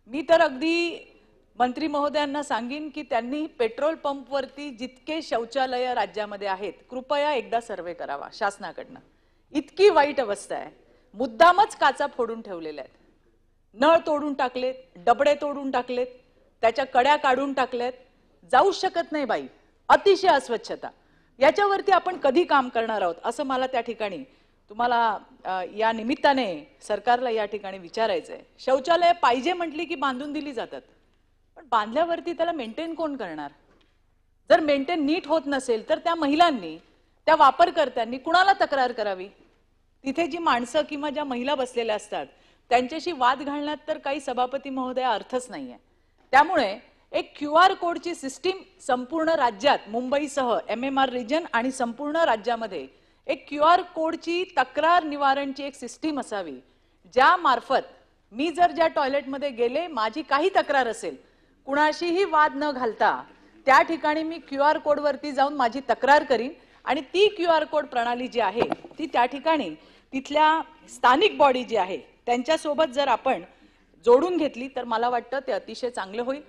मी तर अगदी मंत्री महोदयांना सांगेन की त्यांनी पेट्रोल पंपवरती जितके शौचालय राज्यामध्ये आहेत कृपया एकदा सर्वे करावा शासनाकडनं। इतकी वाईट अवस्था आहे, मुद्दामच काचा फोडून ठेवलेल्या आहेत, नळ तोडून टाकलेत, डबडे तोडून टाकलेत, त्याच्या कड्या काढून टाकल्यात, जाऊ शकत नाही बाई, अतिशय अस्वच्छता। याच्यावरती आपण कधी काम करणार आहोत असं मला त्या ठिकाणी तुम्हाला या निमित्ताने सरकारला या ठिकाणी विचारायचंय। शौचालय पाहिजे म्हटली की बांधून दिली जातात, पण बांधल्यावरती त्याला मेंटेन कोण करणार? जर मेंटेन नीट होत नसेल तर त्या महिलांनी, त्या वापरकर्त्यांनी कुणाला तक्रार करावी? तिथे जी माणसं किंवा ज्या महिला बसलेल्या असतात त्यांच्याशी वाद घालण्यात तर काही सभापती महोदया अर्थच नाहीये। त्यामुळे एक क्यूआर कोडची सिस्टीम संपूर्ण राज्यात, मुंबईसह एमएमआर रिजन आणि संपूर्ण राज्यामध्ये एक क्यूआर कोडची तक्रार निवारणची एक सिस्टीम असावी, ज्या मार्फत मी जर ज्या टॉयलेटमध्ये गेले, माझी काही तक्रार असेल, कुणाशीही वाद न घालता त्या ठिकाणी मी क्यूआर कोडवरती जाऊन माझी तक्रार करीन आणि ती क्यूआर कोड प्रणाली जी आहे ती त्या ठिकाणी तिथल्या स्थानिक बॉडी जी आहे त्यांच्यासोबत जर आपण जोडून घेतली तर मला वाटतं ते अतिशय चांगलं होईल।